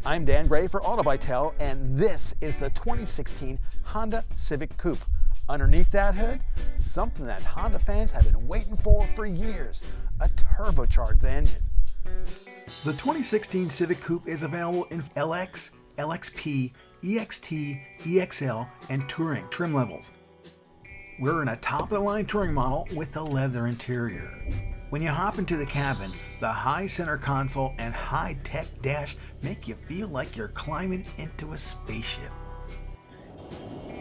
I'm Dan Gray for Auto by Tel, and this is the 2016 Honda Civic Coupe. Underneath that hood, something that Honda fans have been waiting for years, a turbocharged engine. The 2016 Civic Coupe is available in LX, LXP, EXT, EXL, and Touring trim levels. We're in a top-of-the-line touring model with a leather interior. When you hop into the cabin, the high center console and high-tech dash make you feel like you're climbing into a spaceship.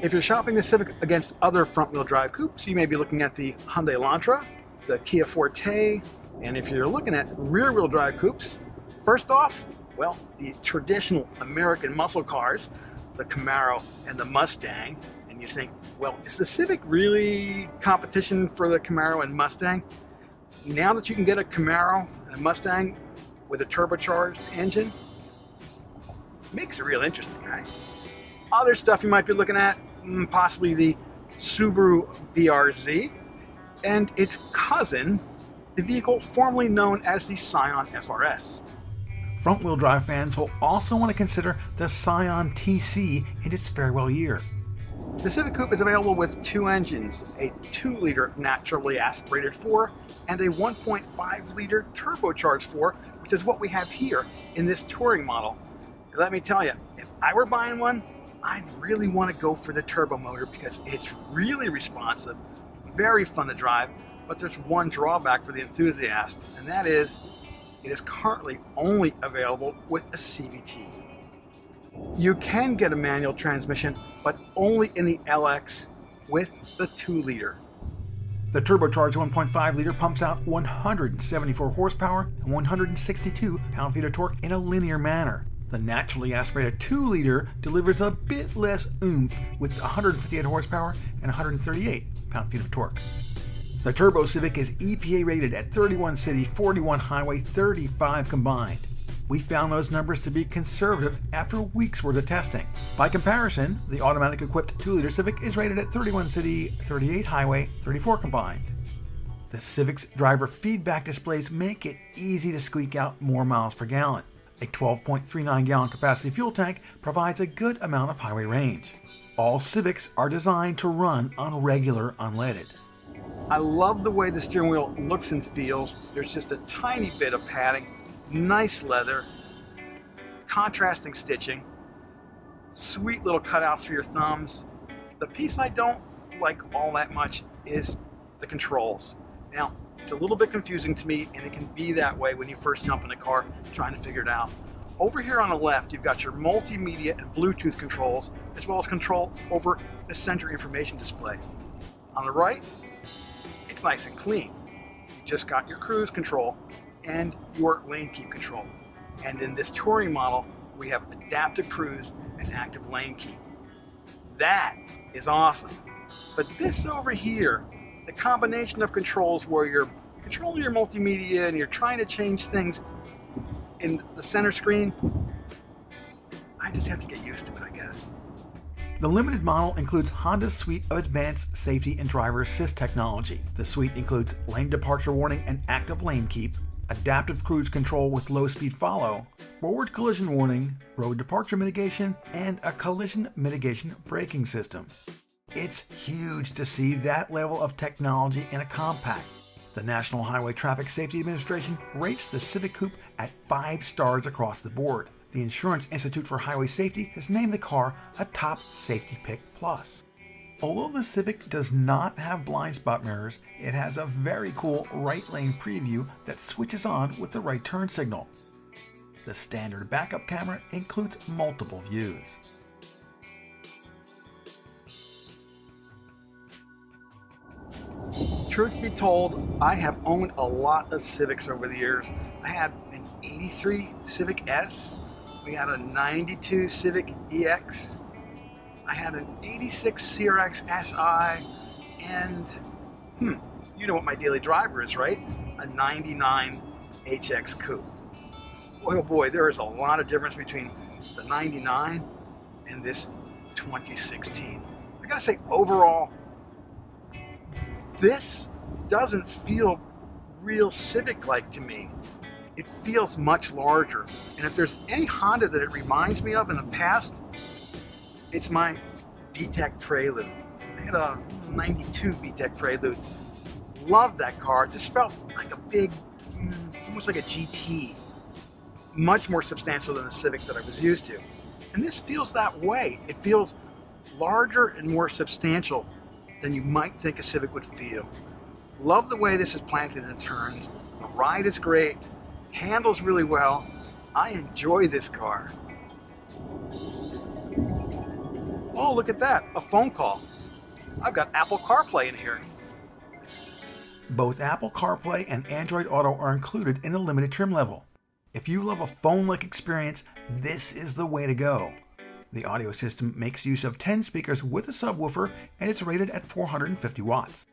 If you're shopping the Civic against other front-wheel drive coupes, you may be looking at the Hyundai Elantra, the Kia Forte, and if you're looking at rear-wheel drive coupes, first off, well, the traditional American muscle cars, the Camaro and the Mustang, and you think, well, is the Civic really competition for the Camaro and Mustang? Now that you can get a Camaro and a Mustang with a turbocharged engine, makes it real interesting, right? Other stuff you might be looking at, possibly the Subaru BRZ and its cousin, the vehicle formerly known as the Scion FRS. Front-wheel drive fans will also want to consider the Scion TC in its farewell year. The Civic Coupe is available with two engines, a 2-liter naturally aspirated 4 and a 1.5-liter turbocharged 4, which is what we have here in this touring model. And let me tell you, if I were buying one, I'd really want to go for the turbo motor because it's really responsive, very fun to drive, but there's one drawback for the enthusiast, and that is it is currently only available with a CVT. You can get a manual transmission, but only in the LX with the 2-liter. The turbocharged 1.5-liter pumps out 174 horsepower and 162 pound-feet of torque in a linear manner. The naturally aspirated 2-liter delivers a bit less oomph with 158 horsepower and 138 pound-feet of torque. The Turbo Civic is EPA rated at 31 city, 41 highway, 35 combined. We found those numbers to be conservative after weeks worth of testing. By comparison, the automatic equipped 2-liter Civic is rated at 31 city, 38 highway, 34 combined. The Civic's driver feedback displays make it easy to squeak out more miles per gallon. A 12.39 gallon capacity fuel tank provides a good amount of highway range. All Civics are designed to run on regular unleaded. I love the way the steering wheel looks and feels. There's just a tiny bit of padding. Nice leather, contrasting stitching, sweet little cutouts for your thumbs. The piece I don't like all that much is the controls. Now, it's a little bit confusing to me, and it can be that way when you first jump in a car trying to figure it out. Over here on the left, you've got your multimedia and Bluetooth controls, as well as control over the center information display. On the right, it's nice and clean. You just got your cruise control and your lane keep control. And in this touring model, we have adaptive cruise and active lane keep. That is awesome. But this over here, the combination of controls where you're controlling your multimedia and you're trying to change things in the center screen, I just have to get used to it, I guess. The limited model includes Honda's suite of advanced safety and driver assist technology. The suite includes lane departure warning and active lane keep, adaptive cruise control with low-speed follow, forward collision warning, road departure mitigation, and a collision mitigation braking system. It's huge to see that level of technology in a compact. The National Highway Traffic Safety Administration rates the Civic Coupe at 5 stars across the board. The Insurance Institute for Highway Safety has named the car a Top Safety Pick Plus. Although the Civic does not have blind spot mirrors, it has a very cool right lane preview that switches on with the right turn signal. The standard backup camera includes multiple views. Truth be told, I have owned a lot of Civics over the years. I had an 83 Civic S, we had a 92 Civic EX, I had an 86 CRX SI, and you know what my daily driver is, right? A 99 HX Coupe. Boy, oh boy, there is a lot of difference between the 99 and this 2016. I gotta say, overall, this doesn't feel real Civic-like to me. it feels much larger. And if there's any Honda that it reminds me of in the past, it's my VTEC Prelude. I had a 92 VTEC Prelude. Loved that car. It just felt like a big, almost like a GT. Much more substantial than the Civic that I was used to. And this feels that way. It feels larger and more substantial than you might think a Civic would feel. Love the way this is planted and turns. The ride is great. Handles really well. I enjoy this car. Oh, look at that, a phone call. I've got Apple CarPlay in here. Both Apple CarPlay and Android Auto are included in the limited trim level. If you love a phone-like experience, this is the way to go. The audio system makes use of 10 speakers with a subwoofer, and it's rated at 450 watts.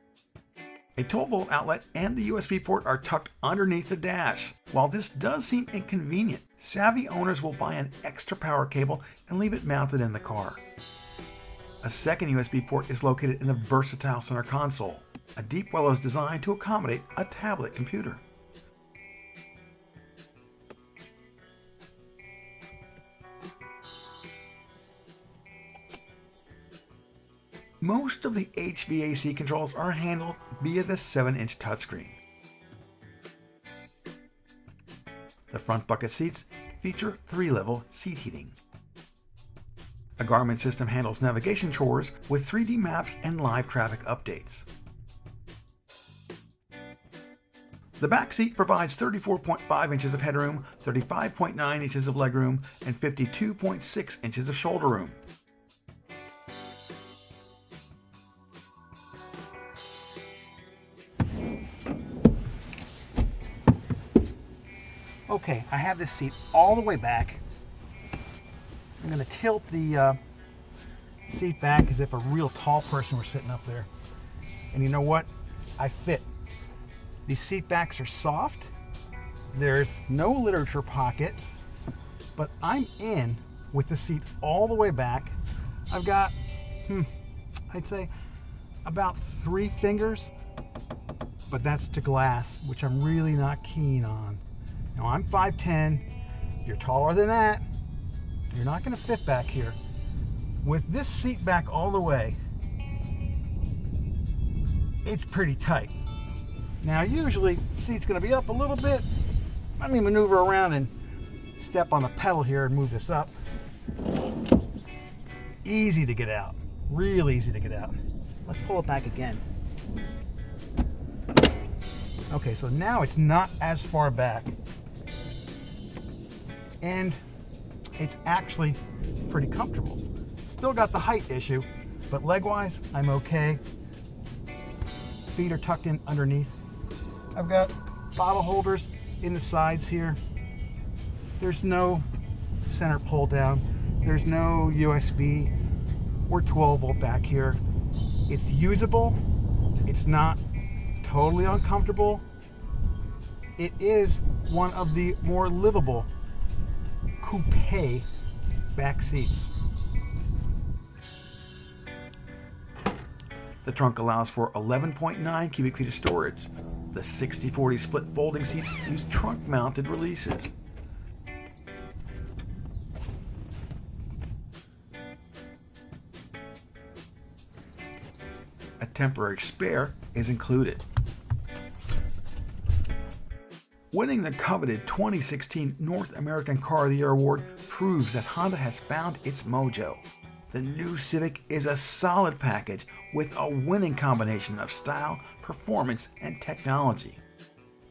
A 12-volt outlet and the USB port are tucked underneath the dash. While this does seem inconvenient, savvy owners will buy an extra power cable and leave it mounted in the car. A second USB port is located in the versatile center console. A deep well is designed to accommodate a tablet computer. Most of the HVAC controls are handled via the 7-inch touchscreen. The front bucket seats feature 3-level seat heating. A Garmin system handles navigation chores with 3D maps and live traffic updates. The back seat provides 34.5 inches of headroom, 35.9 inches of legroom, and 52.6 inches of shoulder room. Okay, I have this seat all the way back. I'm going to tilt the seat back as if a real tall person were sitting up there. And you know what? I fit. These seat backs are soft. There's no literature pocket, but I'm in with the seat all the way back. I've got, I'd say about 3 fingers, but that's to glass, which I'm really not keen on. Now I'm 5'10", if you're taller than that, you're not going to fit back here. With this seat back all the way, it's pretty tight. Now usually the seat's going to be up a little bit. Let me maneuver around and step on the pedal here and move this up. Easy to get out, real easy to get out. Let's pull it back again. Okay, so now it's not as far back. And it's actually pretty comfortable. Still got the height issue, but leg-wise, I'm okay. Feet are tucked in underneath. I've got bottle holders in the sides here. There's no center pull down. There's no USB or 12-volt back here. It's usable. It's not totally uncomfortable. It is one of the more livable coupe back seats. The trunk allows for 11.9 cubic feet of storage. The 60/40 split folding seats use trunk-mounted releases. A temporary spare is included. Winning the coveted 2016 North American Car of the Year award proves that Honda has found its mojo. The new Civic is a solid package with a winning combination of style, performance, and technology.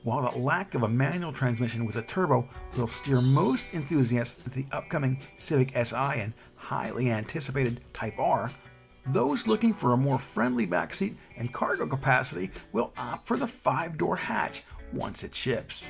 While the lack of a manual transmission with a turbo will steer most enthusiasts to the upcoming Civic Si and highly anticipated Type R, those looking for a more friendly backseat and cargo capacity will opt for the 5-door hatch once it ships.